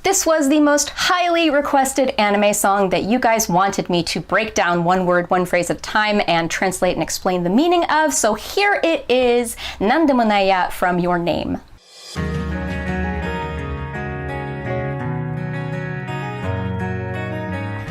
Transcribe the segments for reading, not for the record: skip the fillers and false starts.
This was the most highly requested anime song that you guys wanted me to break down one word, one phrase at a time and translate and explain the meaning of, so here it is, Nandemonaiya from Your Name.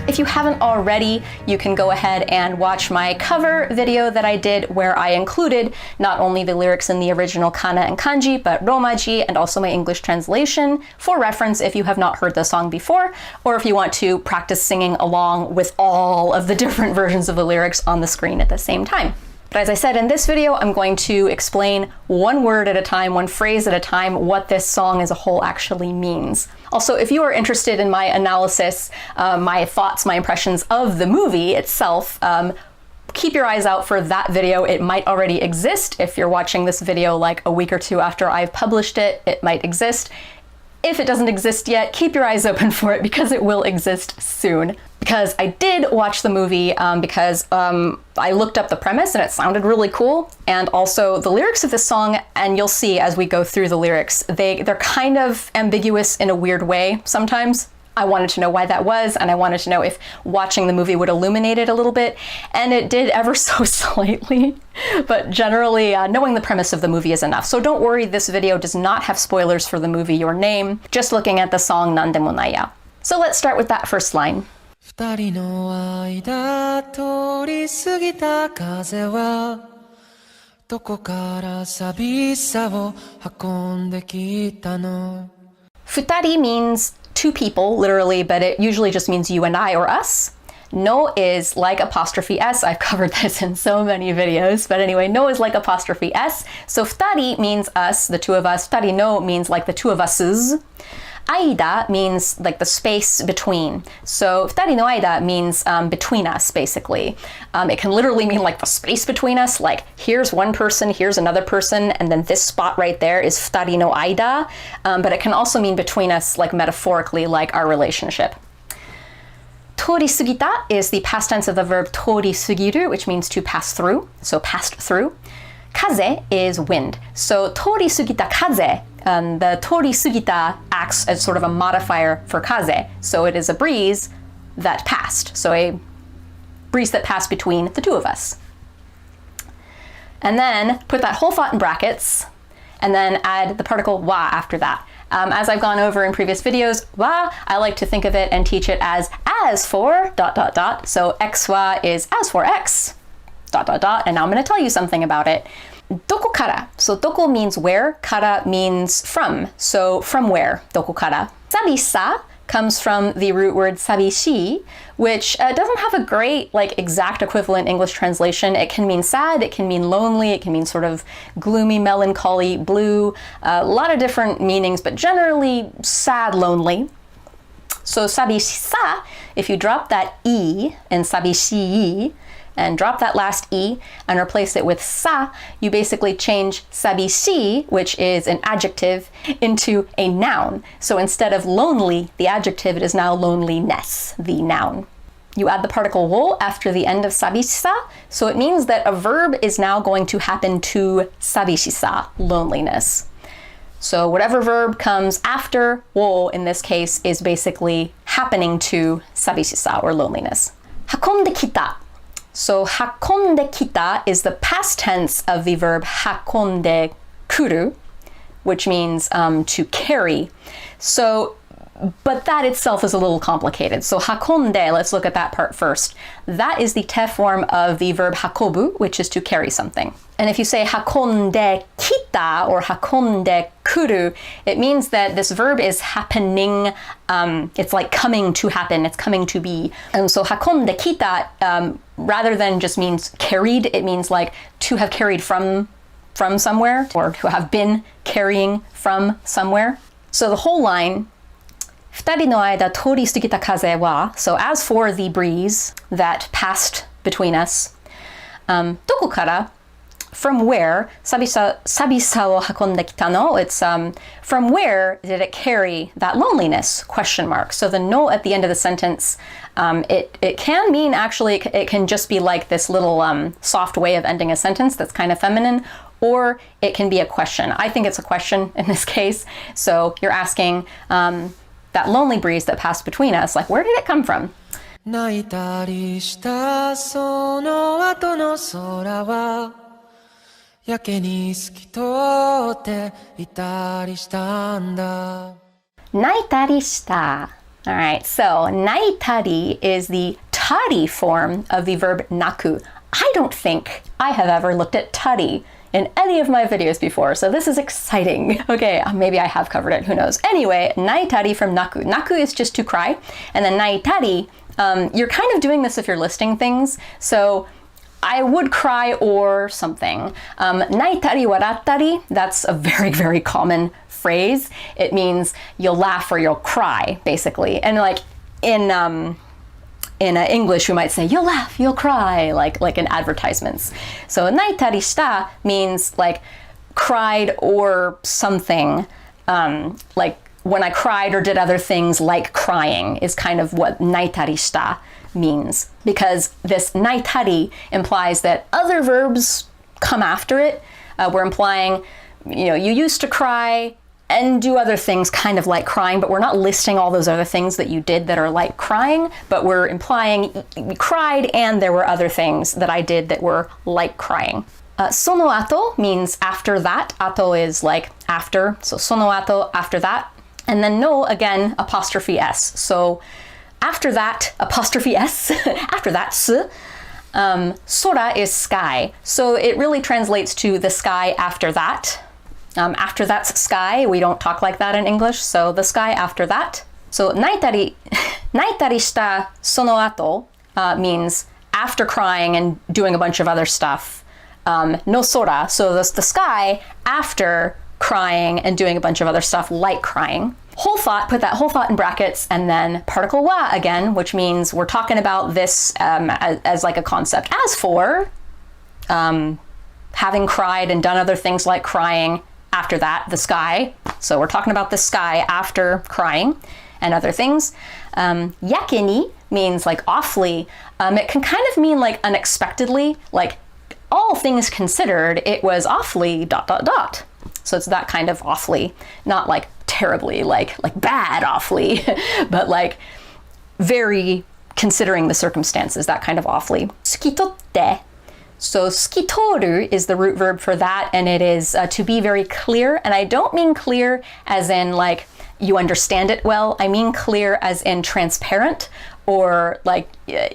If you haven't already, you can go ahead and watch my cover video that I did where I included not only the lyrics in the original kana and kanji, but romaji and also my English translation for reference if you have not heard the song before, or if you want to practice singing along with all of the different versions of the lyrics on the screen at the same time. But as I said in this video, I'm going to explain one word at a time, one phrase at a time, what this song as a whole actually means. Also, if you are interested in my analysis, my thoughts, my impressions of the movie itself, keep your eyes out for that video. It might already exist. If you're watching this video like a week or two after I've published it, it might exist. If it doesn't exist yet, keep your eyes open for it because it will exist soon. Because I did watch the movie because I looked up the premise and it sounded really cool. And also the lyrics of this song, and you'll see as we go through the lyrics, they're kind of ambiguous in a weird way sometimes. I wanted to know why that was, and I wanted to know if watching the movie would illuminate it a little bit, and it did ever so slightly. But generally, knowing the premise of the movie is enough. So don't worry, this video does not have spoilers for the movie Your Name, just looking at the song Nandemonaiya. So let's start with that first line. 二人の間通り過ぎた風はどこから寂しさを運んできたの Futari means two people, literally, but it usually just means you and I or us. No is like apostrophe S. I've covered this in so many videos, but anyway, no is like apostrophe S. So futari means us, the two of us. Futari no means like the two of us's. Aida means like the space between. So futari no aida means between us, basically. It can literally mean like the space between us, like here's one person, here's another person, and then this spot right there is futari no aida. But it can also mean between us, like metaphorically, like our relationship. Torisugita is the past tense of the verb torisugiru, which means to pass through, so passed through. Kaze is wind. So torisugita kaze, the torisugita acts as sort of a modifier for kaze. So it is a breeze that passed. So a breeze that passed between the two of us. And then put that whole thought in brackets and then add the particle wa after that. As I've gone over in previous videos, wa, I like to think of it and teach it as for ... So x wa is as for x ... And now I'm going to tell you something about it. Doko kara. So doko means where, kara means from. So from where, doko kara. Sabisa comes from the root word sabishi, which doesn't have a great exact equivalent English translation. It can mean sad, it can mean lonely, it can mean sort of gloomy, melancholy, blue, a lot of different meanings, but generally sad, lonely. So sabishisa, if you drop that e in sabishi, and drop that last e and replace it with sa, you basically change sabishi, which is an adjective, into a noun. So instead of lonely, the adjective, it is now loneliness, the noun. You add the particle wo after the end of sabishisa, so it means that a verb is now going to happen to sabishisa, loneliness. So whatever verb comes after wo in this case is basically happening to sabishisa, or loneliness. Hakonde kita. So hakonde kita is the past tense of the verb hakonde kuru, which means to carry. So, but that itself is a little complicated. So hakonde, let's look at that part first. That is the te form of the verb hakobu, which is to carry something. And if you say hakonde kita or hakonde kuru, it means that this verb is happening, it's like coming to happen, it's coming to be. And so hakonde kita, rather than just means carried, it means like to have carried from somewhere, or to have been carrying from somewhere. So the whole line, futari no aida torisugita kaze wa, so as for the breeze that passed between us, doko kara, from where, sabisa wo hakonde kita no, it's from where did it carry that loneliness, question mark. So the no at the end of the sentence, it can mean actually, it can just be like this little soft way of ending a sentence that's kind of feminine, or it can be a question. I think it's a question in this case. So you're asking, that lonely breeze that passed between us, like, where did it come from? 泣いたりしたその後の空はやけに透き通っていたりしたんだ Naitari shita. Alright, so naitari is the tari form of the verb naku. I don't think I have ever looked at tari in any of my videos before, so this is exciting. Okay, maybe I have covered it, who knows. Anyway, naitari from naku. Naku is just to cry, and then naitari, you're kind of doing this if you're listing things, so I would cry or something. Naitari warattari, that's a very, very common phrase. It means you'll laugh or you'll cry, basically. And like in English, we might say, you'll laugh, you'll cry, like in advertisements. So naitari shita means like cried or something, like when I cried or did other things like crying is kind of what naitari shita means. Because this naitari implies that other verbs come after it. We're implying, you used to cry and do other things kind of like crying, but we're not listing all those other things that you did that are like crying, but we're implying we cried and there were other things that I did that were like crying. Sono ato means after that. Ato is like after, so sono ato, after that. And then no, again, apostrophe s. So after that, apostrophe s, after that, sora is sky. So it really translates to the sky after that. After that's sky, we don't talk like that in English, so the sky after that. So naitari shita sono ato means after crying and doing a bunch of other stuff. No sora, so the sky after crying and doing a bunch of other stuff like crying. Whole thought, put that whole thought in brackets, and then particle wa again, which means we're talking about this as like a concept. As for having cried and done other things like crying, after that, the sky. So we're talking about the sky after crying and other things. Yakeni means like awfully. It can kind of mean like unexpectedly, like all things considered, it was awfully ... So it's that kind of awfully, not like terribly, like bad awfully, but like very considering the circumstances, that kind of awfully. Tsukitotte. So skitoru is the root verb for that, and it is to be very clear. And I don't mean clear as in like you understand it well. I mean clear as in transparent, or like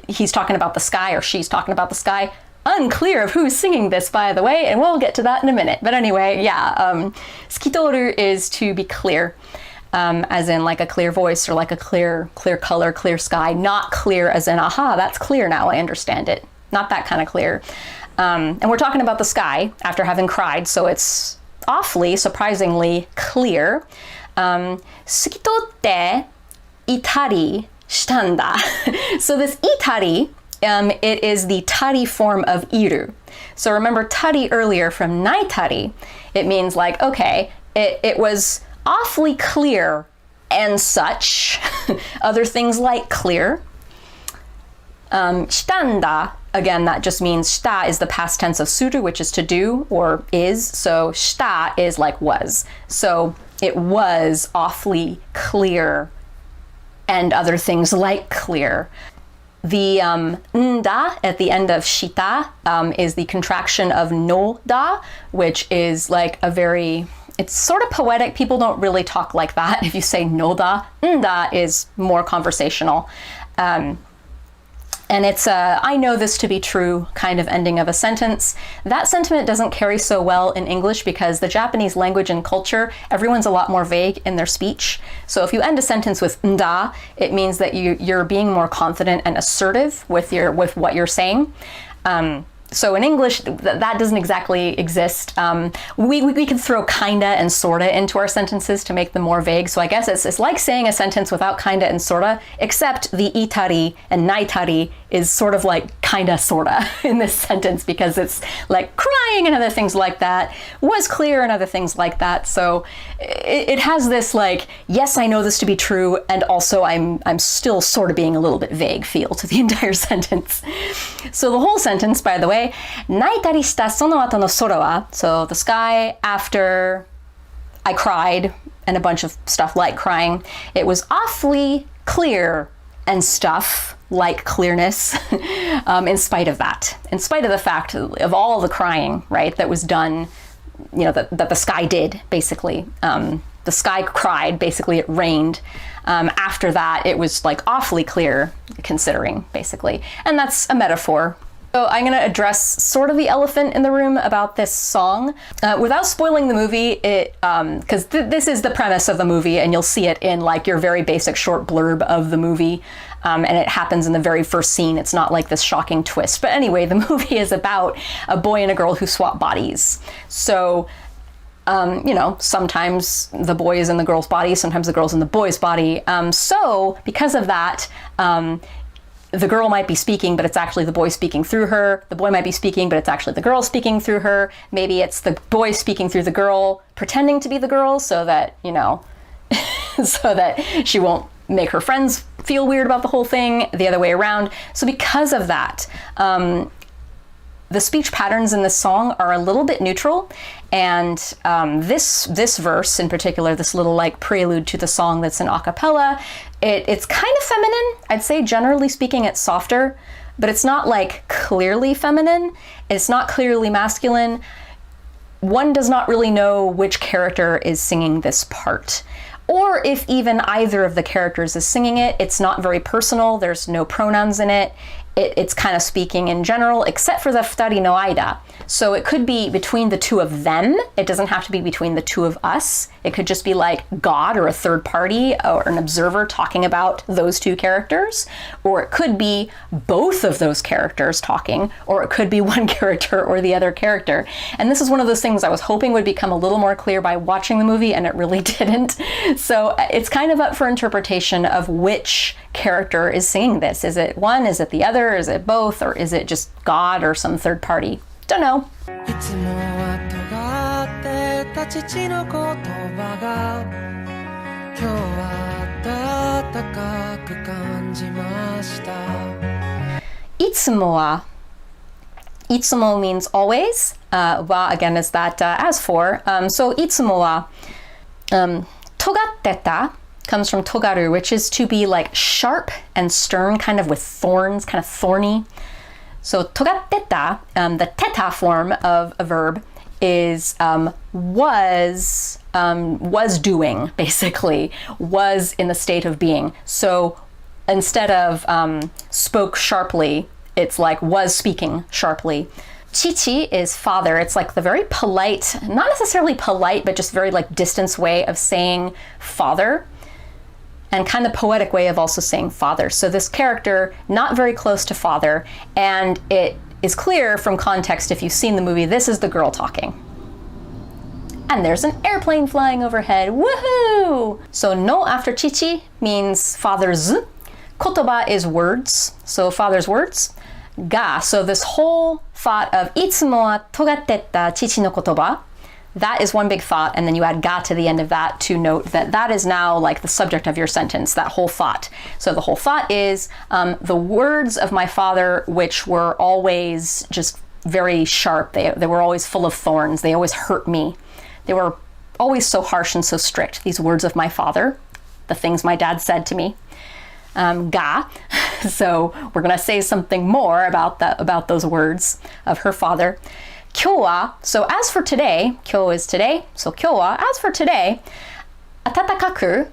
he's talking about the sky or she's talking about the sky. Unclear of who's singing this, by the way, and we'll get to that in a minute. But anyway, yeah, skitoru is to be clear, as in like a clear voice or like a clear color, clear sky. Not clear as in, aha, that's clear now, I understand it. Not that kind of clear. And we're talking about the sky after having cried, so it's awfully, surprisingly clear. Tsukitotte itari shitanda. So this itari, it is the tari form of iru. So remember tari earlier from naitari. It means like, okay, it was awfully clear and such. Other things like clear. Shitanda, again, that just means shita is the past tense of suru, which is to do or is. So shita is like was. So it was awfully clear and other things like clear. The nda at the end of shita is the contraction of no da, which is like a very, it's sort of poetic. People don't really talk like that. If you say no da, nda is more conversational. And it's a, I know this to be true kind of ending of a sentence. That sentiment doesn't carry so well in English because the Japanese language and culture, everyone's a lot more vague in their speech. So if you end a sentence with nda, it means that you're being more confident and assertive with what you're saying. So in English, that doesn't exactly exist. We could throw kinda and sorta into our sentences to make them more vague. So I guess it's like saying a sentence without kinda and sorta, except the itari and naitari is sort of like kinda sorta in this sentence because it's like crying and other things like that, was clear and other things like that. So it has this like, yes, I know this to be true, and also I'm still sort of being a little bit vague feel to the entire sentence. So the whole sentence, by the way, naitari shita sono ato no sora wa, so the sky after I cried and a bunch of stuff like crying. It was awfully clear and stuff like clearness in spite of that. In spite of the fact of all the crying, right, that was done, you know, that the sky did, basically. The sky cried, basically it rained. After that, it was like awfully clear, considering, basically. And that's a metaphor. So I'm going to address sort of the elephant in the room about this song. Without spoiling the movie, because this is the premise of the movie, and you'll see it in like your very basic short blurb of the movie. And it happens in the very first scene. It's not like this shocking twist. But anyway, the movie is about a boy and a girl who swap bodies. So, you know, sometimes the boy is in the girl's body, sometimes the girl's in the boy's body. So because of that, the girl might be speaking, but it's actually the boy speaking through her. The boy might be speaking, but it's actually the girl speaking through her. Maybe it's the boy speaking through the girl, pretending to be the girl so that, you know, so that she won't make her friends feel weird about the whole thing, the other way around. So because of that, the speech patterns in this song are a little bit neutral, and this verse in particular, this little like prelude to the song that's in a cappella, it's kind of feminine. I'd say generally speaking it's softer, but it's not like clearly feminine. It's not clearly masculine. One does not really know which character is singing this part, or if even either of the characters is singing it. It's not very personal. There's no pronouns in it. It's kind of speaking in general, except for the futari no aida. So it could be between the two of them. It doesn't have to be between the two of us. It could just be like God or a third party or an observer talking about those two characters. Or it could be both of those characters talking, or it could be one character or the other character. And this is one of those things I was hoping would become a little more clear by watching the movie, and it really didn't. So it's kind of up for interpretation of which character is singing this. Is it one? Is it the other? Is it both? Or is it just God or some third party? Don't know. いつもは尖ってた父の言葉が今日は暖かく感じました。いつもは itsumo means always. Wa again is that as for. So いつもは 尖ってた comes from togaru, which is to be like sharp and stern, kind of with thorns, kind of thorny. So togatteta, the teta form of a verb, is was doing, basically, was in the state of being. So instead of spoke sharply, it's like was speaking sharply. Chichi is father. It's like the very polite, not necessarily polite, but just very like distance way of saying father. And kind of poetic way of also saying father. So this character, not very close to father, and it is clear from context if you've seen the movie, this is the girl talking. And there's an airplane flying overhead, woohoo! So no after chichi means father's. Kotoba is words, so father's words. Ga, so this whole thought of itsumo wa togatteta chichi no kotoba, that is one big thought, and then you add ga to the end of that to note that that is now like the subject of your sentence, that whole thought. So the whole thought is the words of my father, which were always just very sharp. They were always full of thorns. They always hurt me. They were always so harsh and so strict. These words of my father, the things my dad said to me. Ga. So we're going to say something more about those words of her father. 今日は, so as for today, 今日 is today, so 今日は, as for today, 暖かく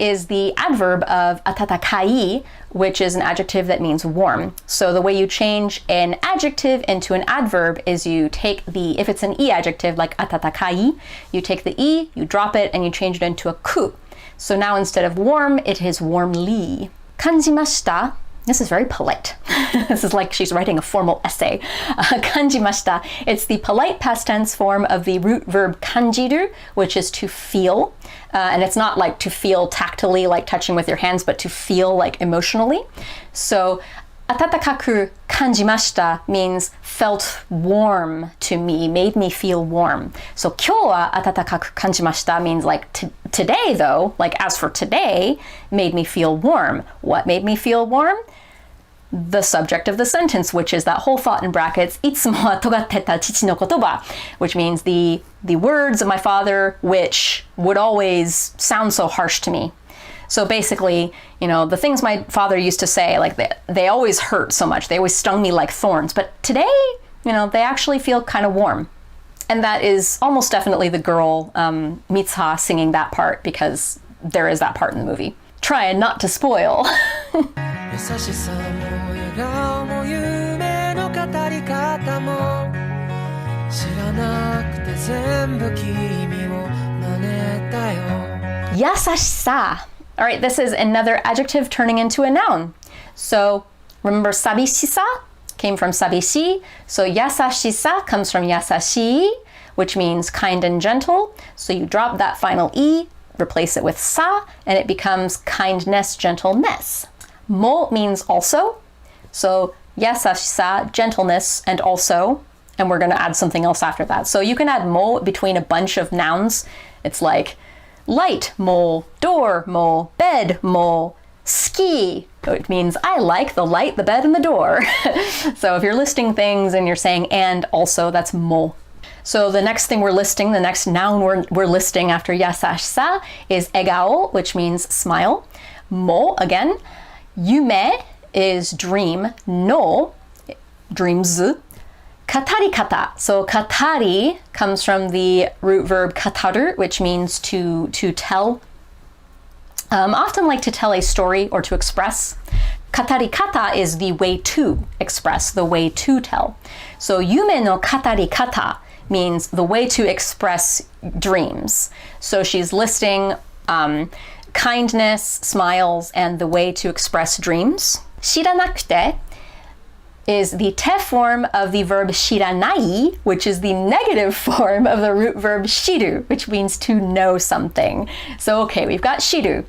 is the adverb of 暖かい, which is an adjective that means warm. So the way you change an adjective into an adverb is you take the, if it's an e adjective like 暖かい, you take the e, you drop it, and you change it into a ku. So now instead of warm, it is warmly. 感じました. This is very polite. This is like she's writing a formal essay. Kanjimashita. It's the polite past tense form of the root verb kanjiru, which is to feel. And it's not like to feel tactily, like touching with your hands, but to feel like emotionally. So, atatakaku kanjimashita means felt warm to me, made me feel warm. So, 今日は atatakaku kanjimashita means like today though, like as for today, made me feel warm. What made me feel warm? the subject of the sentence, which is that whole thought in brackets, いつもは尖ってた父の言葉, which means the words of my father, which would always sound so harsh to me. So basically, the things my father used to say, like they always hurt so much. They always stung me like thorns. But today, they actually feel kind of warm. And that is almost definitely the girl, Mitsuha, singing that part, because there is that part in the movie. Try not to spoil. 優しさも笑顔も夢の語り方も知らなくて全部君を真似たよ Yasashisa. All right, this is another adjective turning into a noun. So remember sabishisa came from sabishi. So yasashisa comes from yasashi, which means kind and gentle. So you drop that final e, replace it with sa, and it becomes kindness, gentleness. Mo means also. So yasashisa, gentleness, and also, and we're going to add something else after that. So you can add mo between a bunch of nouns. It's like light mo, door mo, bed mo, ski. It means I like the light, the bed, and the door. So if you're listing things and you're saying and also, that's mo. So the next thing we're listing, the next noun we're listing after yasashisa is egao, which means smile. Mo, again. Yume is dream. No, dreams. Katari kata. So katari comes from the root verb kataru, which means to tell. Often like to tell a story or to express. Katari kata is the way to express, the way to tell. So yume no katari kata means the way to express dreams. So she's listing kindness, smiles, and the way to express dreams. Shiranakute is the te form of the verb shiranai, which is the negative form of the root verb shiru, which means to know something. So, okay, we've got shiru.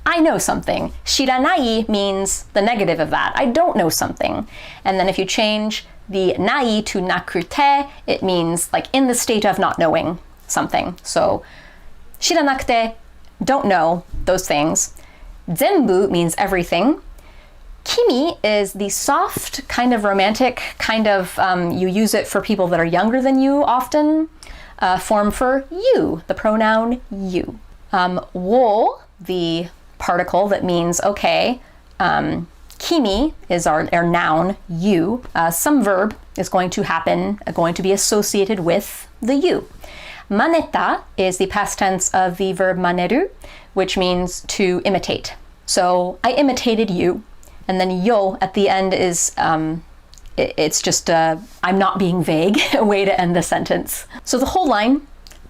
I know something. Shiranai means the negative of that. I don't know something. And then if you change the nai to nakute, it means like in the state of not knowing something. So, shiranakute, don't know those things. Zenbu means everything. Kimi is the soft, kind of romantic, kind of, you use it for people that are younger than you often, form for you, the pronoun you. Wo, the particle that means okay. Kimi is our noun, you. Some verb is going to happen, going to be associated with the you. Maneta is the past tense of the verb maneru, which means to imitate. So I imitated you, and then yo at the end is, it's just I'm not being vague, a way to end the sentence. So the whole line,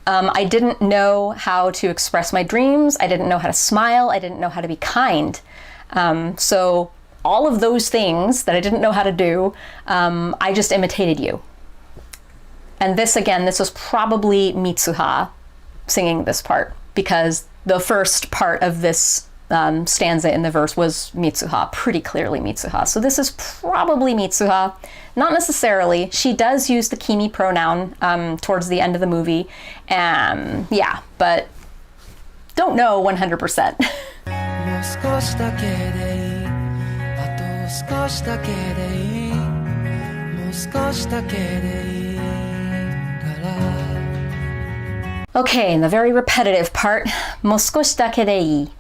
I didn't know how to express my dreams, I didn't know how to smile, I didn't know how to be kind. So all of those things that I didn't know how to do, I just imitated you. And this was probably Mitsuha singing this part, because the first part of this stanza in the verse was Mitsuha, pretty clearly Mitsuha. So this is probably Mitsuha, not necessarily. She does use the kimi pronoun towards the end of the movie. Yeah, but don't know 100%. もう少しだけでいいあと少しだけでいいもう少しだけでいい Okay, and the very repetitive part, もう少しだけでいい.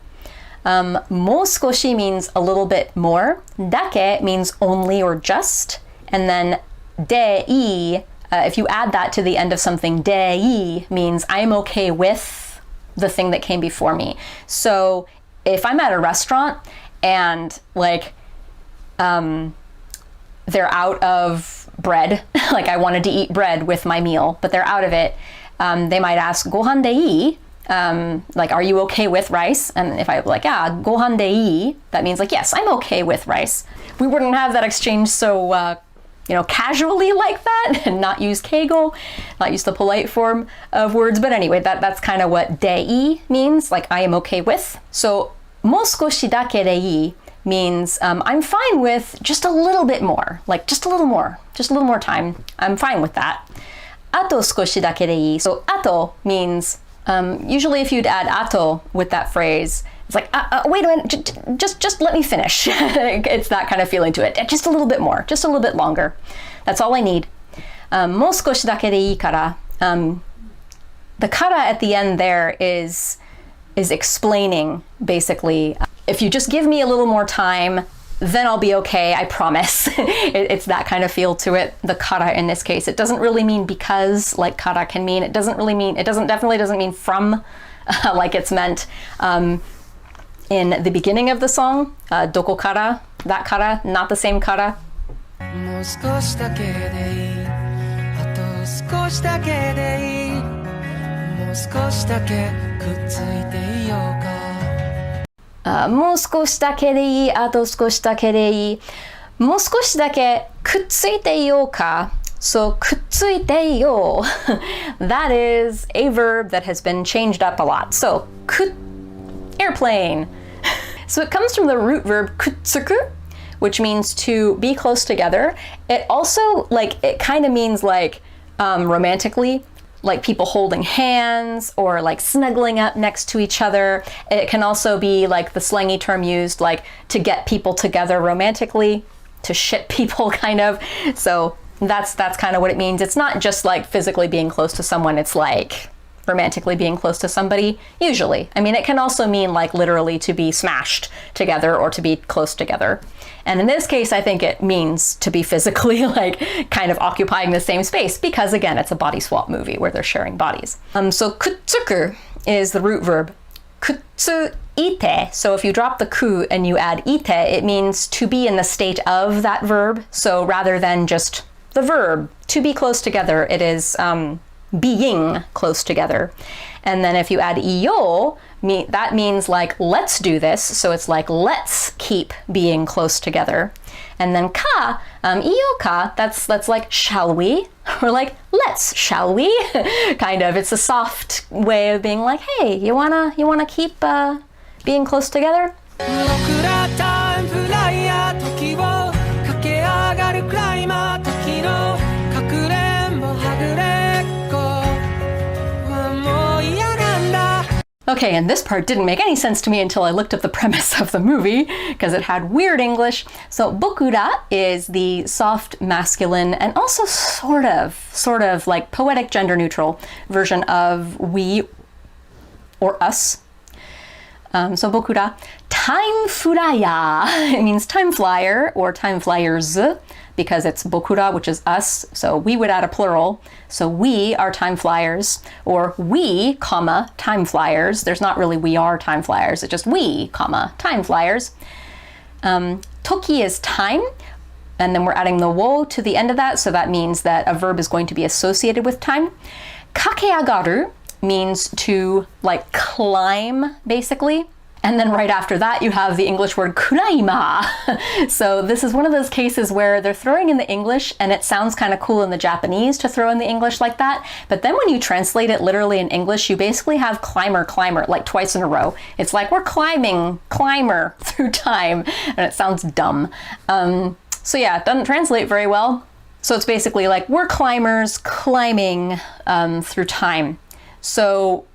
もう少し means a little bit more. だけ means only or just. And then でいい, if you add that to the end of something, でいい means I'm okay with the thing that came before me. So if I'm at a restaurant and like they're out of bread, like I wanted to eat bread with my meal, but they're out of it, they might ask, ご飯でいい? Like, are you okay with rice? And if I like, yeah, ご飯でいい? That means like, yes, I'm okay with rice. We wouldn't have that exchange so, casually like that, and not use keigo, not use the polite form of words. But anyway, that's kind of what でいい means, like I am okay with. So, もう少しだけでいい means I'm fine with just a little bit more, like just a little more time. I'm fine with that. あと少しだけでいい. So あと means usually if you'd add あと with that phrase, It's like, wait a minute, just let me finish. It's that kind of feeling to it. Just a little bit more, just a little bit longer. That's all I need. もう少しだけでいいから. The kara at the end there is explaining, basically, if you just give me a little more time, then I'll be okay, I promise. It's that kind of feel to it, the kara in this case. It doesn't really mean because, like kara can mean. It definitely doesn't mean from, like it's meant in the beginning of the song, doko kara, that kara, not the same kara. もう少しだけでいいあと少しだけでいいもう少しだけくっついていようかもう少しだけでいいあと少しだけでいいもう少しだけくっついていようか So くっついていよう That is a verb that has been changed up a lot. So airplane. So it comes from the root verb kutsuku, which means to be close together. It also, it kind of means romantically, like people holding hands or like snuggling up next to each other. It can also be like the slangy term used like to get people together romantically, to ship people kind of. So that's kind of what it means. It's not just like physically being close to someone, it's like romantically being close to somebody, usually. I mean, it can also mean like literally to be smashed together or to be close together. And in this case, I think it means to be physically like kind of occupying the same space because again, it's a body swap movie where they're sharing bodies. So kutsuku is the root verb. Kutsuite, so if you drop the ku and you add ite, it means to be in the state of that verb. So rather than just the verb, to be close together, it is being close together. And then if you add iyo, that means like let's do this, so it's like let's keep being close together. And then ka, iyo ka, that's like shall we, or like let's, shall we? Kind of, it's a soft way of being like, hey, you wanna keep being close together? 僕らタイムフライヤー時を駆け上がるクライマー時のかくれんぼはぐれっこはもう嫌なんだ Okay, and this part didn't make any sense to me until I looked up the premise of the movie because it had weird English. So bokura is the soft masculine and also sort of like poetic gender neutral version of we or us. So bokura, time flyer, it means time flyer or time flyers because it's bokura, which is us. So we would add a plural. So we are time flyers, or we, comma, time flyers. There's not really we are time flyers. It's just we, comma, time flyers. Toki is time. And then we're adding the wo to the end of that. So that means that a verb is going to be associated with time. Kakeagaru means to like climb, basically. And then right after that, you have the English word kuraima. So this is one of those cases where they're throwing in the English and it sounds kind of cool in the Japanese to throw in the English like that. But then when you translate it literally in English, you basically have climber, like twice in a row. It's like we're climbing, climber through time. And it sounds dumb. So yeah, it doesn't translate very well. So it's basically like we're climbers climbing through time. So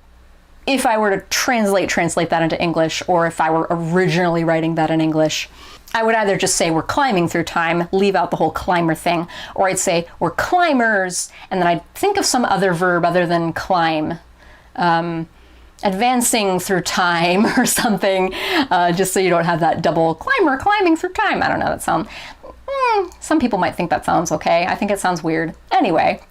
if I were to translate that into English, or if I were originally writing that in English, I would either just say we're climbing through time, leave out the whole climber thing, or I'd say we're climbers, and then I'd think of some other verb other than climb. Advancing through time or something, just so you don't have that double climber climbing through time. I don't know, that sounds... some people might think that sounds okay. I think it sounds weird. Anyway,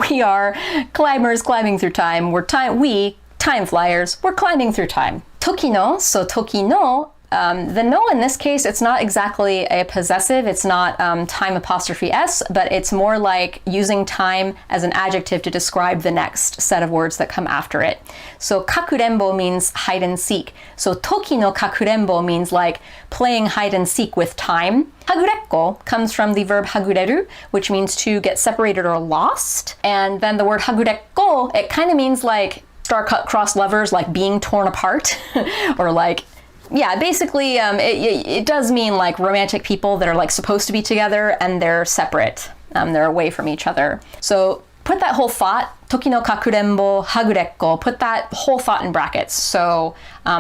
we are climbers climbing through time. We time flyers, we're climbing through time. Tokino, so tokino, the no in this case, it's not exactly a possessive, it's not time apostrophe s, but it's more like using time as an adjective to describe the next set of words that come after it. So kakurembo means hide and seek. So tokino kakurembo means like playing hide and seek with time. Hagurekko comes from the verb hagureru, which means to get separated or lost. And then the word hagurekko, it kind of means like star-cut cross lovers, like being torn apart, or like, yeah, basically it does mean like romantic people that are like supposed to be together and they're separate, they're away from each other. So put that whole thought toki no kakurenbo, hagurekko, put that whole thought in brackets. So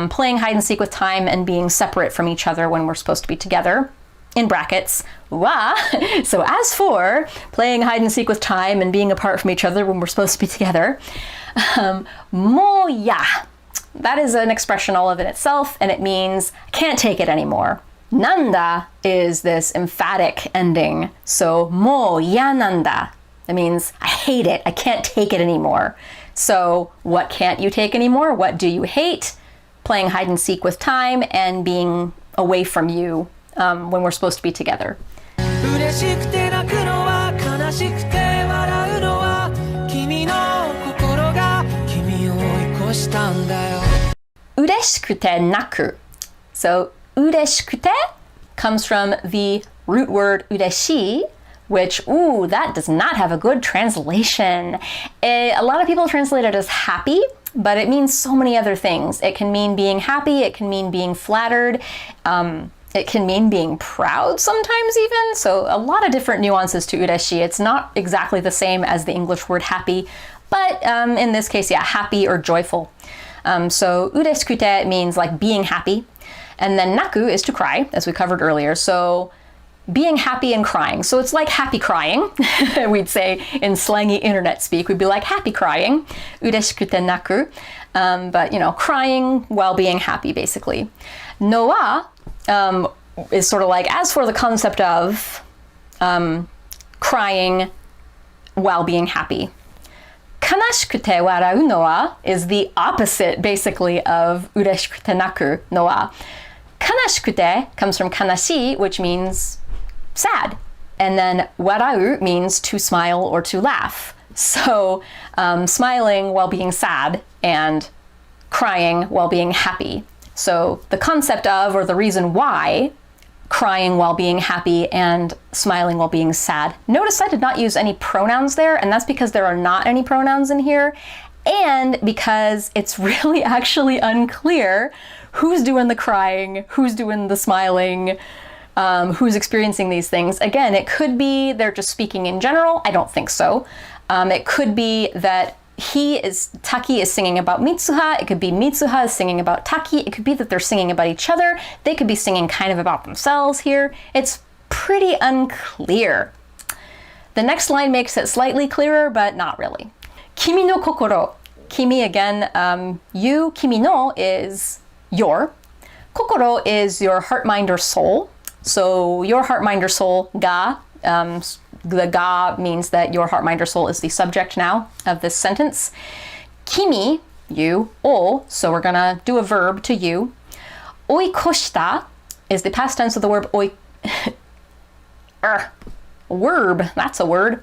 playing hide and seek with time and being separate from each other when we're supposed to be together, in brackets, wa. So as for playing hide and seek with time and being apart from each other when we're supposed to be together, mo ya. That is an expression all of it itself, and it means I can't take it anymore. Nanda is this emphatic ending. So mo ya nanda. That means I hate it. I can't take it anymore. So what can't you take anymore? What do you hate? Playing hide and seek with time and being away from you when we're supposed to be together. 嬉しくて泣くのは悲しくて笑うのは君の心が君を追い越したんだよ Ureshikute naku. So ureshikute comes from the root word ureshi, which, that does not have a good translation. A lot of people translate it as happy, but it means so many other things. It can mean being happy, it can mean being flattered, it can mean being proud sometimes even. So a lot of different nuances to ureshi. It's not exactly the same as the English word happy, but in this case, yeah, happy or joyful. So ureshikute means like being happy. And then naku is to cry, as we covered earlier. So being happy and crying. So it's like happy crying. We'd say in slangy internet speak, we'd be like happy crying. Ureshikute naku. But, crying while being happy, basically. No wa is sort of like, as for the concept of crying while being happy. Kanashikute warau no wa is the opposite, basically, of ureshikute naku no wa. Kanashikute comes from kanashi, which means sad. And then warau means to smile or to laugh. So smiling while being sad and crying while being happy. So the concept of, or the reason why, crying while being happy and smiling while being sad. Notice I did not use any pronouns there, and that's because there are not any pronouns in here, and because it's really actually unclear who's doing the crying, who's doing the smiling, who's experiencing these things. Again, it could be they're just speaking in general. I don't think so. It could be that Taki is singing about Mitsuha. It could be Mitsuha is singing about Taki. It could be that they're singing about each other. They could be singing kind of about themselves here. It's pretty unclear. The next line makes it slightly clearer, but not really. Kimi no kokoro. Kimi again, you. Kimi no is your. Kokoro is your heart, mind, or soul. So your heart, mind, or soul, ga. The ga means that your heart, mind, or soul is the subject now of this sentence. Kimi, you, o, so we're gonna do a verb to you. Oikoshita is the past tense of the verb verb, that's a word.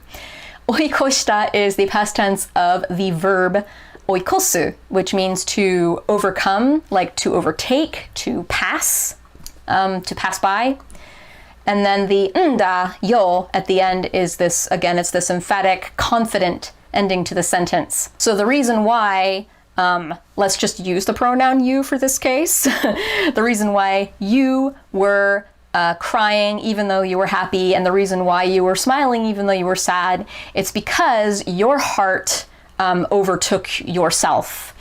Oikoshita is the past tense of the verb oikosu, which means to overcome, like to overtake, to pass by. And then the nda, yo, at the end is this, again, it's this emphatic, confident ending to the sentence. So the reason why, let's just use the pronoun you for this case. The reason why you were crying even though you were happy, and the reason why you were smiling even though you were sad, it's because your heart overtook yourself.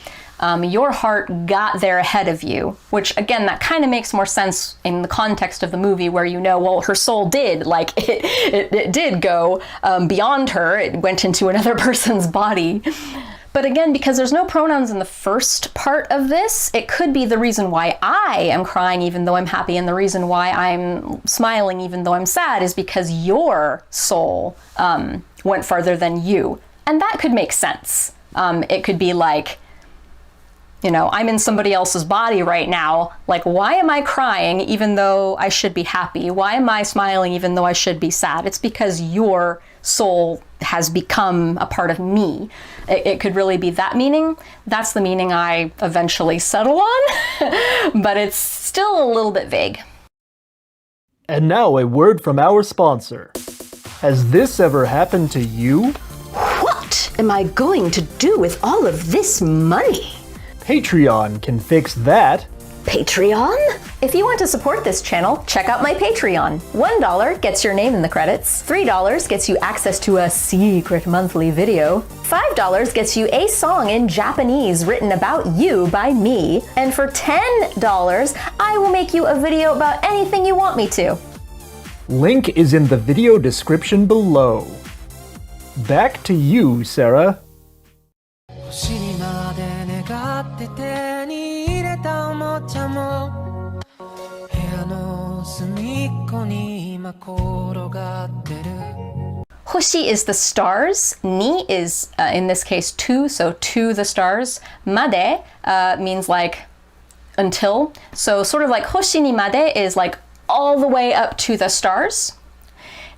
Your heart got there ahead of you, which again, that kind of makes more sense in the context of the movie where well, her soul did, like it did go beyond her, it went into another person's body. But again, because there's no pronouns in the first part of this, it could be the reason why I am crying even though I'm happy, and the reason why I'm smiling even though I'm sad is because your soul went farther than you. And that could make sense. It could be like, I'm in somebody else's body right now. Like, why am I crying even though I should be happy? Why am I smiling even though I should be sad? It's because your soul has become a part of me. It could really be that meaning. That's the meaning I eventually settle on, but it's still a little bit vague. And now a word from our sponsor. Has this ever happened to you? What am I going to do with all of this money? Patreon can fix that. Patreon? If you want to support this channel, check out my Patreon. $1 gets your name in the credits, $3 gets you access to a secret monthly video, $5 gets you a song in Japanese written about you by me, and for $10, I will make you a video about anything you want me to. Link is in the video description below. Back to you, Sarah. 星にまで願って手に入れたおもちゃも部屋の隅っこに今転がってる Hoshi is the stars, ni is, in this case, to, so to the stars. Made means like until. So sort of like hoshi ni made is like all the way up to the stars.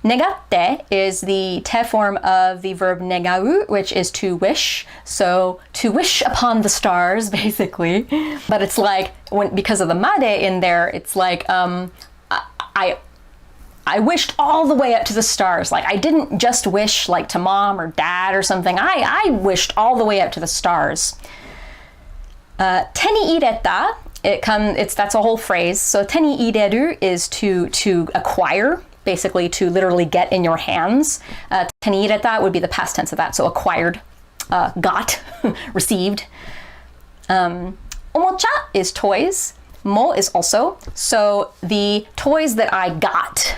Negatte is the te form of the verb negau, which is to wish. So to wish upon the stars, basically. But it's like, because of the made in there, it's like, I wished all the way up to the stars. Like I didn't just wish like to mom or dad or something. I wished all the way up to the stars. Teni ireta, that's a whole phrase. So teni ireru is to acquire. Basically to literally get in your hands. Teni ireta would be the past tense of that, so acquired, got, received. Omocha is toys. Mo is also. So the toys that I got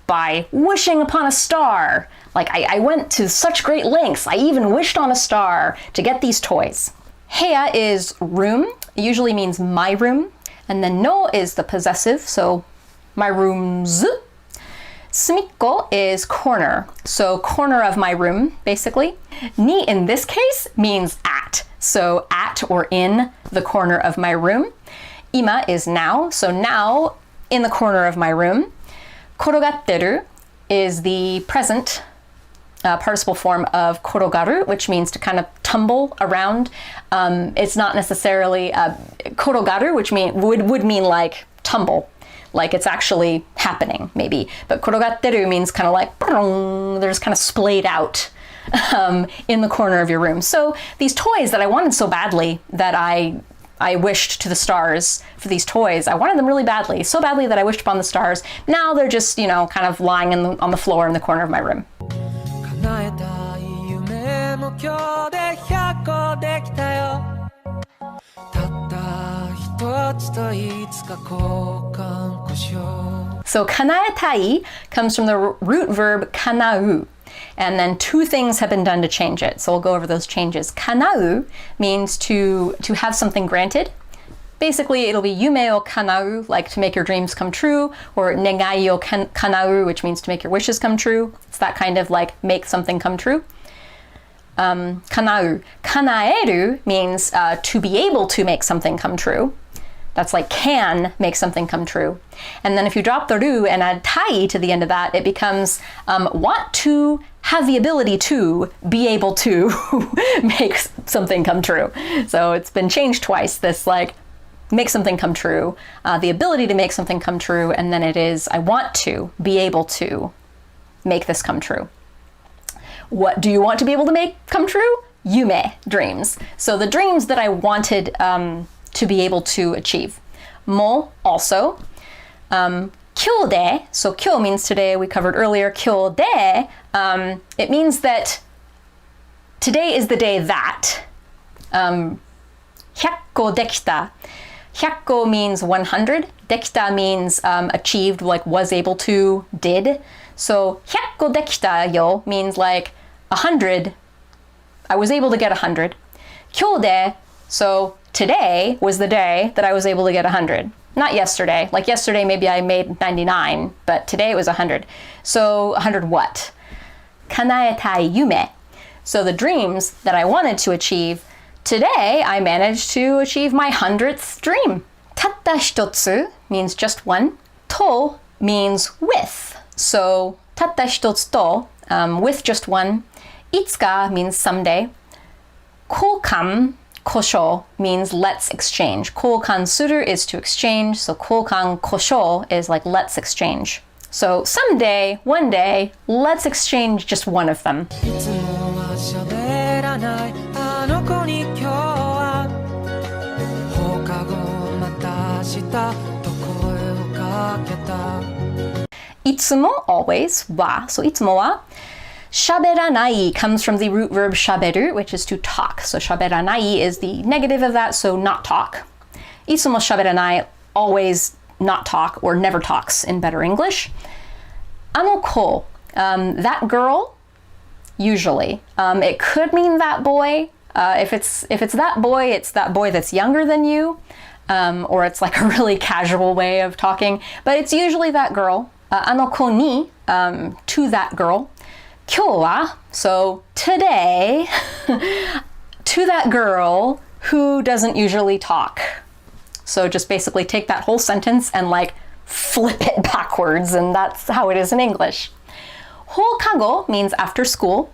by wishing upon a star. Like I went to such great lengths. I even wished on a star to get these toys. Heya is room. It usually means my room. And then no is the possessive, so my room's. Sumikko is corner, so corner of my room, basically. Ni in this case means at, so at or in the corner of my room. Ima is now, so now in the corner of my room. Korogatteru is the present participle form of korogaru, which means to kind of tumble around. It's not necessarily korogaru, which would mean like tumble. Like it's actually happening, maybe. But korogatteru means kind of like, they're just kind of splayed out in the corner of your room. So these toys that I wanted so badly that I wished to the stars for these toys, I wanted them really badly, so badly that I wished upon the stars. Now they're just, you know, kind of lying on the floor in the corner of my room. 叶えたい夢も今日で100個できたよたった一つといつか交換こしよう So kanaetai comes from the root verb kanau. And then two things have been done to change it. So we'll go over those changes. Kanau means to have something granted. Basically, it'll be yume o kanau, like to make your dreams come true, or negai o kanau, which means to make your wishes come true. It's that kind of like make something come true. Kanau. Kanaeru means to be able to make something come true. That's like can make something come true. And then if you drop the ru and add tai to the end of that, it becomes want to have the ability to be able to make something come true. So it's been changed twice, this like make something come true, the ability to make something come true, and then it is I want to be able to make this come true. What do you want to be able to make come true? Yume, dreams. So the dreams that I wanted to be able to achieve. Mo, also. Kyo de, so kyo means today, we covered earlier. Kyo de, it means that today is the day that. 100個できた. 100個 means 100. できた means achieved, like was able to, did. So 100個できたよ means like 100. I was able to get 100. 今日で, so today was the day that I was able to get 100. Not yesterday. Like yesterday maybe I made 99, but today it was 100. So 100 what? 叶えたい夢. So the dreams that I wanted to achieve, today I managed to achieve my 100th dream. たった一つ means just one. と means with. So たった一つと with just one. いつか means someday. 交換 kosho means let's exchange. 交換する is to exchange, so 交換kosho is like let's exchange. So someday, one day, let's exchange just one of them. いつもは喋らないあの子に今日は放課後またたと声をかけた itsumo, always, wa. So itsumo wa. Shaberanai comes from the root verb shaberu, which is to talk. So shaberanai is the negative of that, so not talk. Itsumo shaberanai, always not talk or never talks in better English. Ano ko, that girl, usually. It could mean that boy. If it's that boy, it's that boy that's younger than you, or it's like a really casual way of talking, but it's usually that girl. Ano ko ni, to that girl. Kyou wa, so today, to that girl who doesn't usually talk. So just basically take that whole sentence and like flip it backwards, and that's how it is in English. Hokago means after school.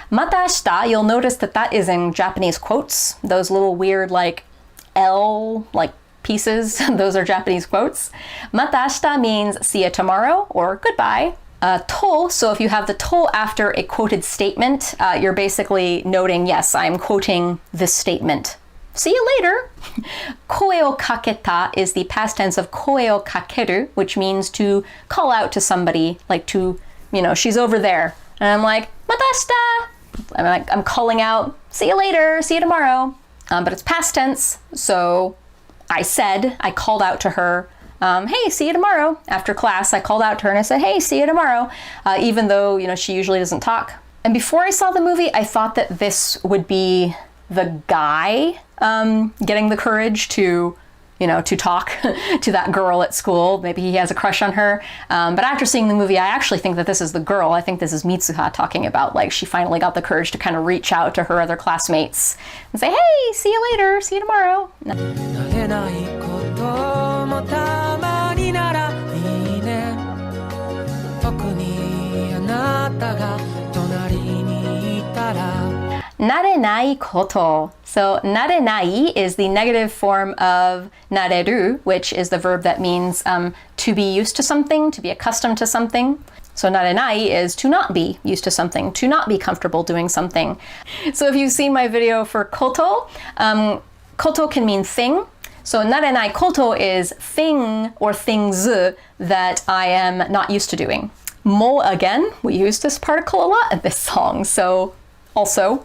Mata ashita, you'll notice that that is in Japanese quotes. Those little weird like L like pieces, those are Japanese quotes. Mata ashita means see you tomorrow or goodbye. To, so if you have the to after a quoted statement, you're basically noting, yes, I'm quoting this statement. See you later. Koe o kaketa is the past tense of koe o kakeru, which means to call out to somebody, like to, you know, she's over there. And I'm like, matashita. I'm calling out, see you later, see you tomorrow. But it's past tense, so I called out to her, hey, see you tomorrow. After class, I called out to her and I said, hey, see you tomorrow, even though, you know, she usually doesn't talk. And before I saw the movie, I thought that this would be the guy getting the courage to, you know, to talk to that girl at school. Maybe he has a crush on her. But after seeing the movie, I actually think that this is the girl. I think this is Mitsuha talking about, like, she finally got the courage to kind of reach out to her other classmates and say, hey, see you later, see you tomorrow. 慣れないこともたまにならいいね特にあなたが隣にいたら Narenai koto. So narenai is the negative form of nareru, which is the verb that means to be used to something, to be accustomed to something. So narenai is to not be used to something, to not be comfortable doing something. So if you've seen my video for koto, koto can mean thing. So narenai koto is thing or things that I am not used to doing. Mo, again, we use this particle a lot in this song. So also,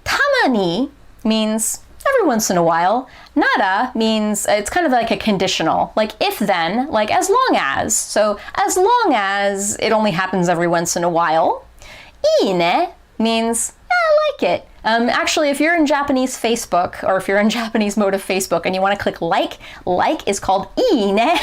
tamani means every once in a while. Nara means it's kind of like a conditional, like if then, like as long as. So as long as it only happens every once in a while. Iine means I like it. Actually, if you're in Japanese Facebook, or if you're in Japanese mode of Facebook and you want to click like is called iine.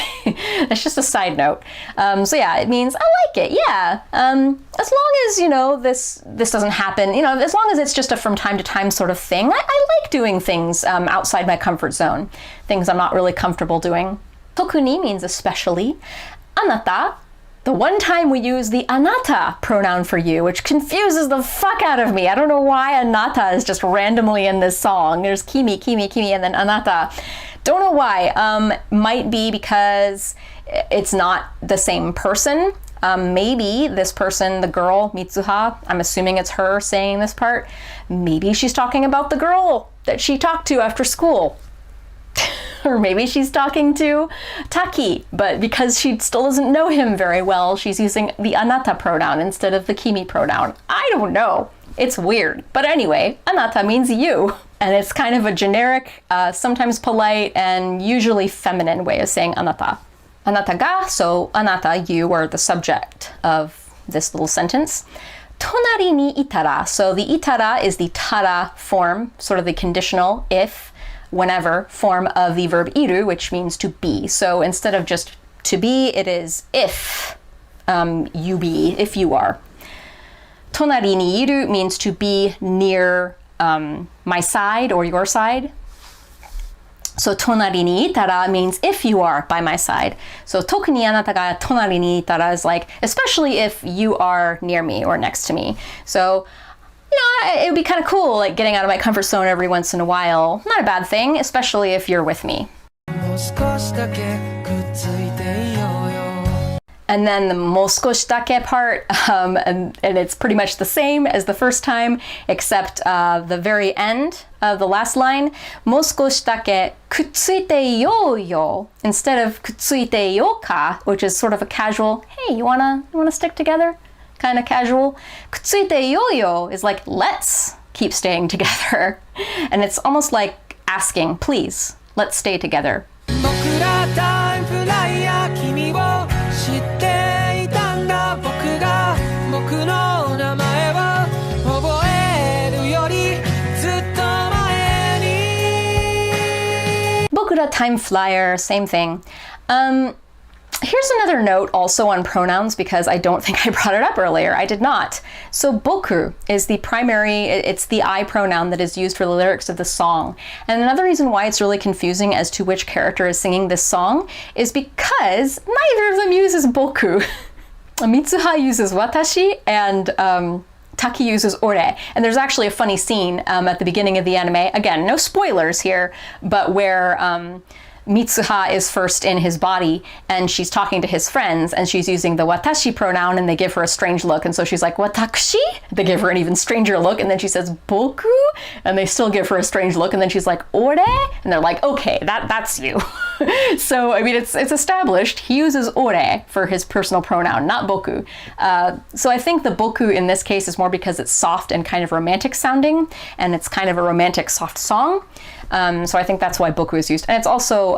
That's just a side note. So yeah, it means I like it, yeah. As long as, you know, this doesn't happen, you know, as long as it's just a from time to time sort of thing. I like doing things outside my comfort zone, things I'm not really comfortable doing. Tokuni means especially. Anata, the one time we use the anata pronoun for you, which confuses the fuck out of me. I don't know why anata is just randomly in this song. There's kimi, kimi, kimi, and then anata. Don't know why. Might be because it's not the same person. Maybe this person, the girl, Mitsuha, I'm assuming it's her saying this part. Maybe she's talking about the girl that she talked to after school. Or maybe she's talking to Taki, but because she still doesn't know him very well, she's using the anata pronoun instead of the kimi pronoun. I don't know. It's weird. But anyway, anata means you. And it's kind of a generic, sometimes polite, and usually feminine way of saying anata. Anata ga, so anata, you, are the subject of this little sentence. Tonari ni itara, so the itara is the tara form, sort of the conditional, if, whenever form of the verb iru, which means to be. So instead of just to be, it is if you be, if you are. Tonari ni iru means to be near my side or your side. So tonari ni itara means if you are by my side. So toku ni anata ga tonari ni itara is like, especially if you are near me or next to me. So, you know, it would be kind of cool, like getting out of my comfort zone every once in a while. Not a bad thing, especially if you're with me. And And then the moskoshitake part, and it's pretty much the same as the first time, except the very end of the last line, moskoshitake kutsuite yo yo, instead of kutsuite yo ka, which is sort of a casual, hey, you wanna stick together? Kind of casual. Kutsuite yo yo is like, let's keep staying together. And it's almost like asking, please, let's stay together. 僕らタイムフライヤー君を知っていたんだ僕が僕の名前を覚えるよりずっと前に Bokura time flyer, same thing. Here's another note also on pronouns because I don't think I brought it up earlier. I did not. So boku is the primary, it's the I pronoun that is used for the lyrics of the song. And another reason why it's really confusing as to which character is singing this song is because neither of them uses boku. Mitsuha uses watashi and Taki uses ore. And there's actually a funny scene at the beginning of the anime. Again, no spoilers here, but where Mitsuha is first in his body and she's talking to his friends and she's using the watashi pronoun and they give her a strange look. And so she's like, watakushi? They give her an even stranger look and then she says, boku? And they still give her a strange look and then she's like, ore? And they're like, okay, that's you. So, I mean, it's established. He uses ore for his personal pronoun, not boku. So I think the boku in this case is more because it's soft and kind of romantic sounding and it's kind of a romantic soft song. So I think that's why boku is used. And it's also,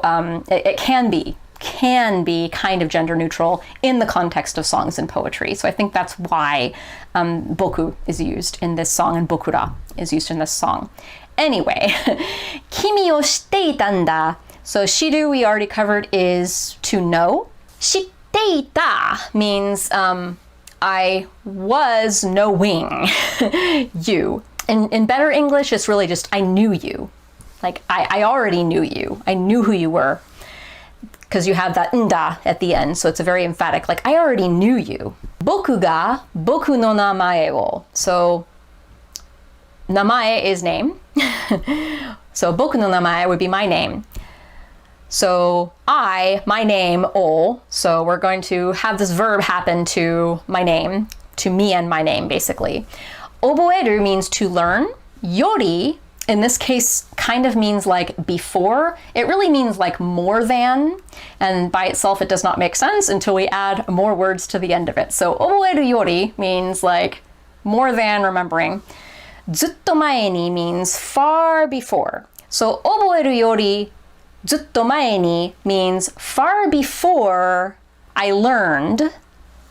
it can be kind of gender neutral in the context of songs and poetry. So I think that's why boku is used in this song and bokura is used in this song. Anyway, kimi o shite itanda. So shiru we already covered is to know. Shite ita means I was knowing you. In better English, it's really just I knew you. Like, I already knew you. I knew who you were. Because you have that nda at the end, so it's a very emphatic, like, I already knew you. Boku ga boku no namae wo. So, namae is name. So, boku no namae would be my name. So, my name, o. So, we're going to have this verb happen to my name, to me and my name, basically. Oboeru means to learn. Yori, in this case, kind of means like before. It really means like more than, and by itself it does not make sense until we add more words to the end of it. So oboeru yori means like more than remembering. Zutto mae ni means far before. So oboeru yori zutto mae ni means far before I learned.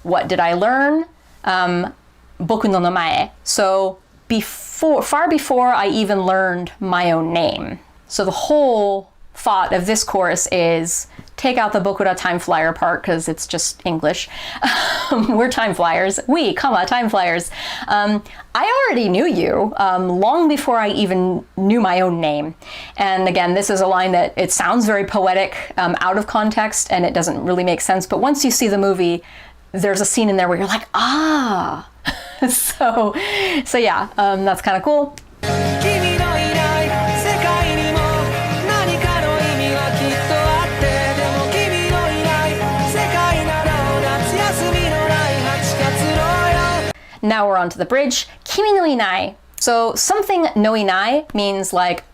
What did I learn? Boku no namae. So far before I even learned my own name. So the whole thought of this course is take out the Bokura time flyer part because it's just English. We're time flyers. Time flyers. I already knew you long before I even knew my own name. And again, this is a line that it sounds very poetic out of context and it doesn't really make sense. But once you see the movie, there's a scene in there where you're like, ah. So yeah, that's kind of cool. Now we're on to the bridge. Kimi no inai. So something no inai means like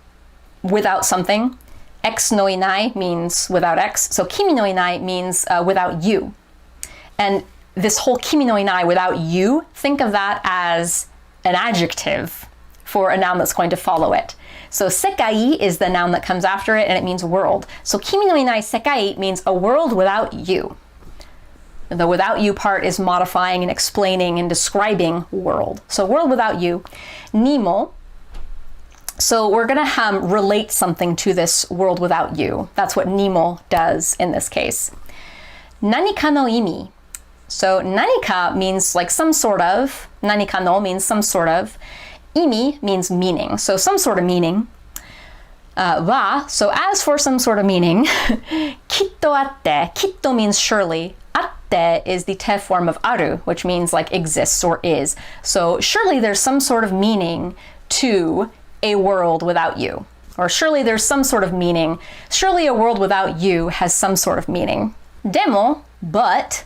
without something. X no inai means without X. So kimi no inai means without you. And this whole kimi no inai, without you, think of that as an adjective for a noun that's going to follow it. So sekai is the noun that comes after it and it means world. So kimi no inai sekai means a world without you. The without you part is modifying and explaining and describing world. So world without you. Nimo. So we're gonna relate something to this world without you. That's what nimo does in this case. Nanika no imi. So nanika means like some sort of, nanika no means some sort of, imi means meaning, so some sort of meaning. Wa, so as for some sort of meaning, kitto atte, kitto means surely, atte is the te form of aru, which means like exists or is. So surely there's some sort of meaning to a world without you. Or surely there's some sort of meaning, surely a world without you has some sort of meaning. Demo, but,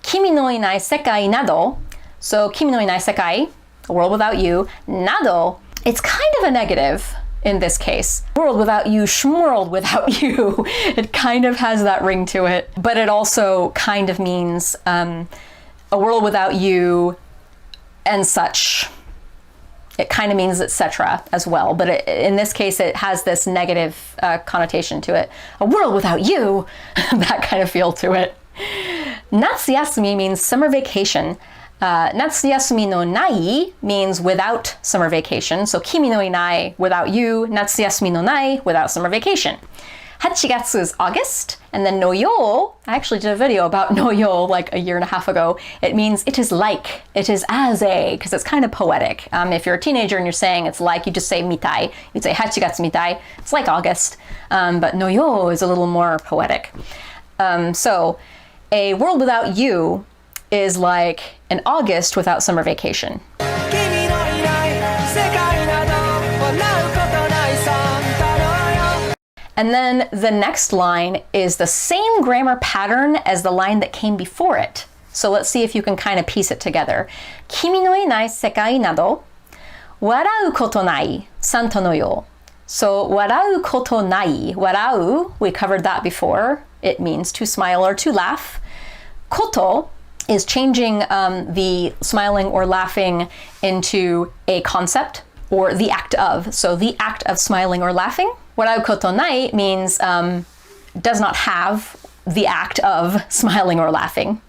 Kimi no inai sekai nado. So kimi no inai sekai, a world without you. Nado, it's kind of a negative in this case. World without you, shmurled without you. It kind of has that ring to it. But it also kind of means a world without you and such. It kind of means etc. as well, but in this case it has this negative connotation to it. A world without you, that kind of feel to it. Natsuyasumi means summer vacation. Natsuyasumi no nai means without summer vacation. So kimi no inai, without you. Natsuyasumi no nai, without summer vacation. Hachigatsu is August, and then noyo, I actually did a video about noyo like a year and a half ago. It means it is like, it is as a, because it's kind of poetic. If you're a teenager and you're saying it's like, you just say mitai. You'd say hachigatsu mitai, it's like August. But noyo is a little more poetic. So a world without you is like an August without summer vacation. And then the next line is the same grammar pattern as the line that came before it. So let's see if you can kind of piece it together. Kimi no inai sekai nado, warau koto nai, santo no yo. So warau koto nai, warau, we covered that before. It means to smile or to laugh. Koto is changing the smiling or laughing into a concept or the act of. So the act of smiling or laughing. Warau koto nai means does not have the act of smiling or laughing.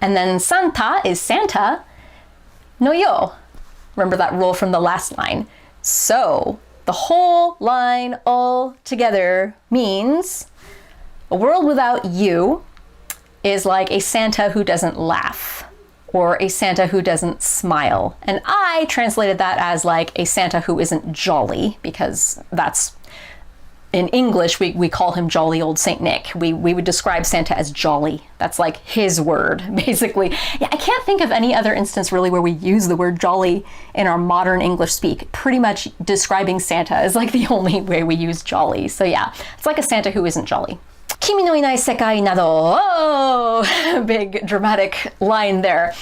And then Santa is Santa no yo. Remember that rule from the last line. So the whole line all together means a world without you is like a Santa who doesn't laugh, or a Santa who doesn't smile. And I translated that as like a Santa who isn't jolly, because that's, in English, we call him jolly old Saint Nick. We would describe Santa as jolly. That's like his word, basically. Yeah, I can't think of any other instance really where we use the word jolly in our modern English speak. Pretty much describing Santa is like the only way we use jolly. So yeah, it's like a Santa who isn't jolly. Kimi no inai sekai nado. Oh, big dramatic line there.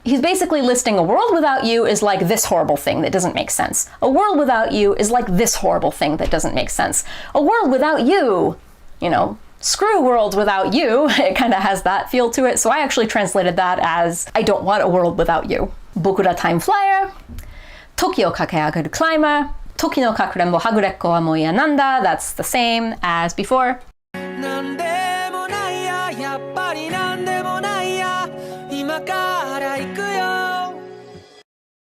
He's basically listing a world without you is like this horrible thing that doesn't make sense. A world without you is like this horrible thing that doesn't make sense. A world without you, you know, screw worlds without you. It kind of has that feel to it. So I actually translated that as I don't want a world without you. Bokura time flyer. Toki o kakeagaru climber. Toki no kakurenbo hagurekko wa mo iya nanda. That's the same as before. Nandemonaiya, yappari nandemonaiya, ima kara iku yo.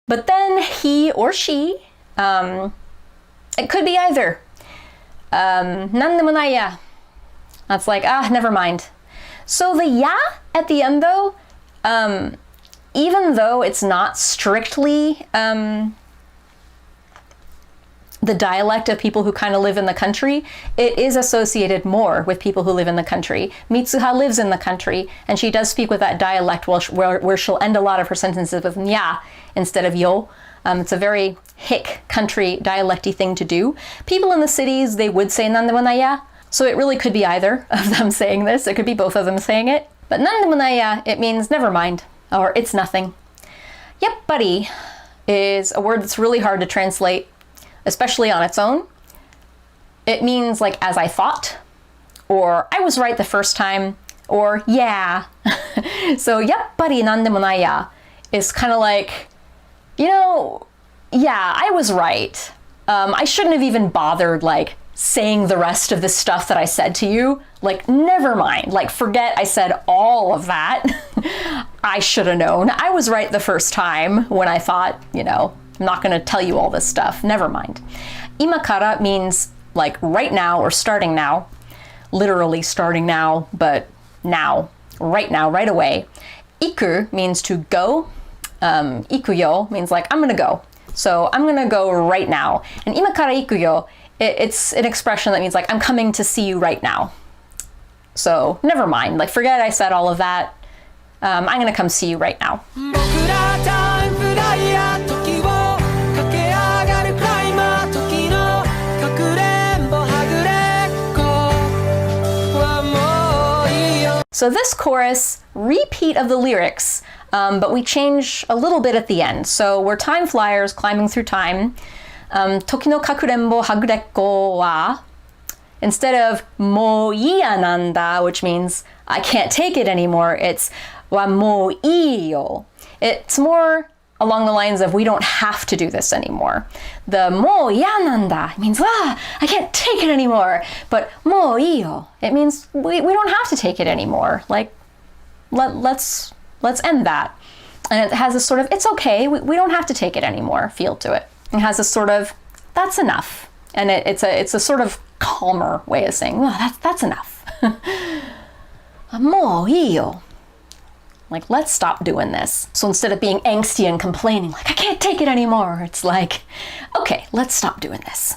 But then he or she, it could be either. Nandemonaiya. That's like, never mind. So the ya at the end though, even though it's not strictly the dialect of people who kind of live in the country, it is associated more with people who live in the country. Mitsuha lives in the country, and she does speak with that dialect where she'll end a lot of her sentences with nya instead of yo. It's a very hick country dialecty thing to do. People in the cities, they would say nandemonaiya, so it really could be either of them saying this. It could be both of them saying it. But nandemonaiya, it means never mind, or it's nothing. Yappari is a word that's really hard to translate, especially on its own. It means like as I thought, or I was right the first time, or yeah. So yappari nandemonaiya is kind of like, you know, yeah, I was right. I shouldn't have even bothered like saying the rest of the stuff that I said to you. Like, never mind, like forget I said all of that. I should have known. I was right the first time when I thought, you know, I'm not going to tell you all this stuff. Never mind. Imakara means like right now or starting now. Literally starting now, but now, right away. Iku means to go. Ikuyo means like I'm going to go. So I'm going to go right now. And imakara ikuyo, it's an expression that means like I'm coming to see you right now. So never mind. Like forget I said all of that. I'm going to come see you right now. So this chorus, repeat of the lyrics, but we change a little bit at the end. So we're time flyers climbing through time. Toki no kakurenbo hagurekko wa, instead of mo iya nanda, which means I can't take it anymore, it's wa mo iyo. It's more along the lines of we don't have to do this anymore. The mo iya nanda means I can't take it anymore. But mo iyo, it means we don't have to take it anymore. Like let's end that. And it has this sort of it's okay, we don't have to take it anymore feel to it. It has this sort of that's enough. And it's a sort of calmer way of saying, that's enough. Mo iyo. Like, let's stop doing this. So instead of being angsty and complaining, like, I can't take it anymore, it's like, okay, let's stop doing this.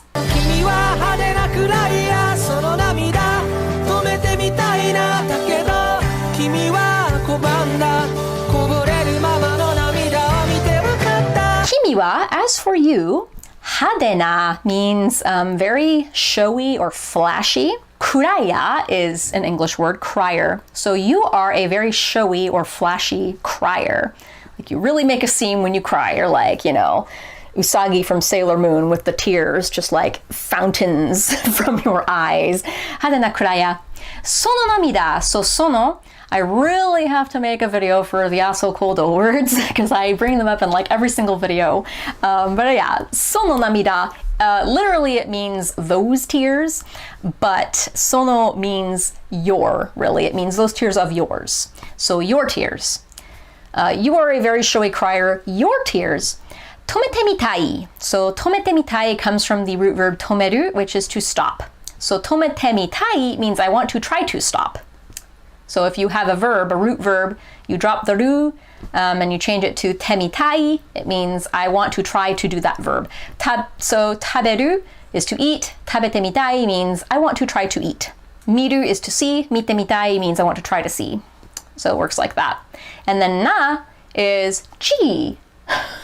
Kimiwa, as for you, hadena means very showy or flashy. Kuraya is an English word, crier. So you are a very showy or flashy crier. Like you really make a scene when you cry. You're like, Usagi from Sailor Moon with the tears, just like fountains from your eyes. Hadena kuraya. Sono namida. So sono, I really have to make a video for the Aso Kodo words because I bring them up in like every single video. But yeah, sono namida. Literally it means those tears, but sono means your, really. It means those tears of yours. So your tears. You are a very showy crier. Your tears. Tomete mitai. So tomete mitai comes from the root verb tomeru, which is to stop. So tomete mitai means I want to try to stop. So if you have a verb, a root verb, you drop the ru and you change it to temitai, it means I want to try to do that verb. So taberu is to eat, tabete mitai means I want to try to eat. Miru is to see, mite mitai means I want to try to see. So it works like that. And then na is gee.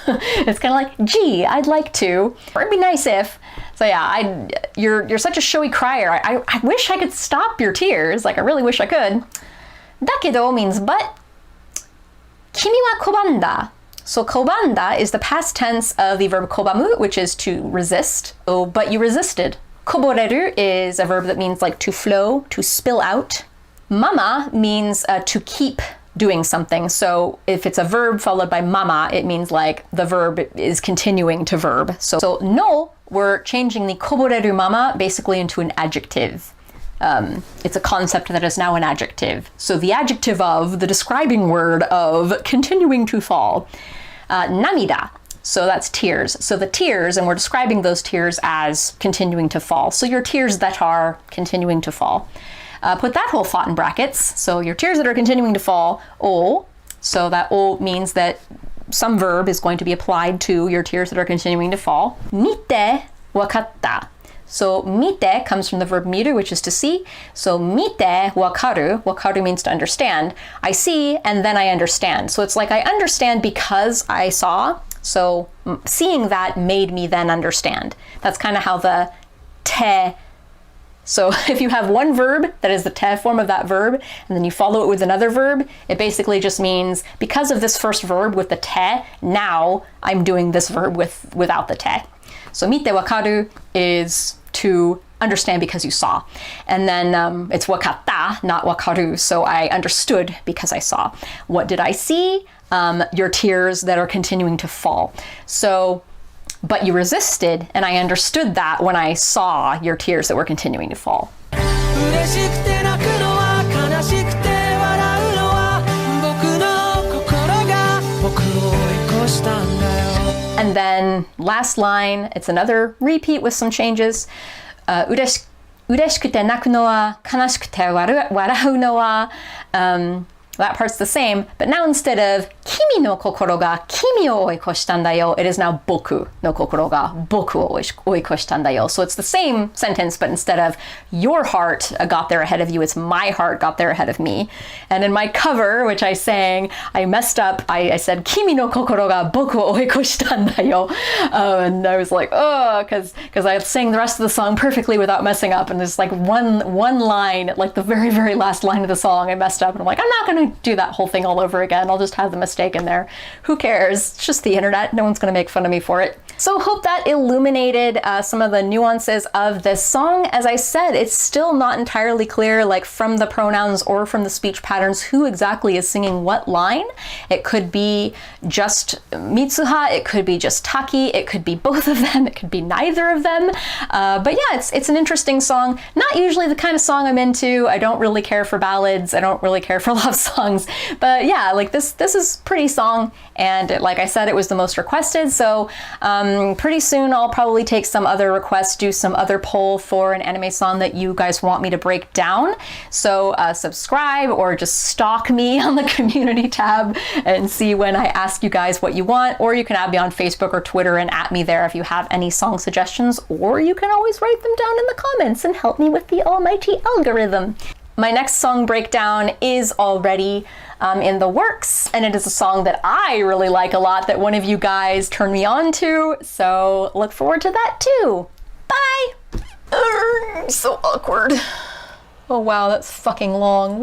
It's kind of like, gee, I'd like to. Or it'd be nice if. So yeah, you're such a showy crier. I wish I could stop your tears. Like I really wish I could. Dakedo means but. Kimi wa kobanda. So kobanda is the past tense of the verb kobamu, which is to resist. Oh, but you resisted. Koboreru is a verb that means like to flow, to spill out. Mama means to keep doing something. So if it's a verb followed by mama, it means like the verb is continuing to verb. So no, we're changing the koboreru mama basically into an adjective. It's a concept that is now an adjective. So the adjective of, the describing word of continuing to fall. Namida. So that's tears. So the tears, and we're describing those tears as continuing to fall. So your tears that are continuing to fall. Put that whole thought in brackets. So your tears that are continuing to fall, o. So that o means that some verb is going to be applied to your tears that are continuing to fall. Mite wakatta. So mite comes from the verb miru, which is to see. So mite wakaru. Wakaru means to understand. I see and then I understand. So it's like I understand because I saw. So seeing that made me then understand. That's kind of how the te. So if you have one verb that is the te form of that verb, and then you follow it with another verb, it basically just means because of this first verb with the te, now I'm doing this verb without the te. So mite wakaru is to understand because you saw. And then it's wakatta, not wakaru. So I understood because I saw. What did I see? Your tears that are continuing to fall. So, but you resisted, and I understood that when I saw your tears that were continuing to fall. And then last line, it's another repeat with some changes. Ureshikute naku no wa kanashikute warau no wa. That part's the same, but now instead of kimi Kimi no kokoro ga kimi o oikoshita da yo. It is now boku no kokoro ga boku o oikoshita da yo. So it's the same sentence, but instead of your heart got there ahead of you, it's my heart got there ahead of me. And in my cover, which I sang, I messed up. I said kimi no kokoro ga boku o oikoshita da yo. And I was like, oh, because I sang the rest of the song perfectly without messing up. And there's like one line, like the very, very last line of the song, I messed up. And I'm like, I'm not going to do that whole thing all over again. I'll just have the mistake in there. Who cares? It's just the internet. No one's going to make fun of me for it. So hope that illuminated some of the nuances of this song. As I said, it's still not entirely clear, like from the pronouns or from the speech patterns, who exactly is singing what line. It could be just Mitsuha, it could be just Taki, it could be both of them, it could be neither of them. But yeah, it's an interesting song. Not usually the kind of song I'm into. I don't really care for ballads. I don't really care for love songs. But yeah, like this is a pretty song. And like I said, it was the most requested. So pretty soon I'll probably take some other requests, do some other poll for an anime song that you guys want me to break down. So subscribe or just stalk me on the community tab and see when I ask you guys what you want. Or you can add me on Facebook or Twitter and at me there if you have any song suggestions. Or you can always write them down in the comments and help me with the almighty algorithm. My next song breakdown is already in the works, and it is a song that I really like a lot that one of you guys turned me on to, so look forward to that too. Bye! So awkward. Oh wow, that's fucking long.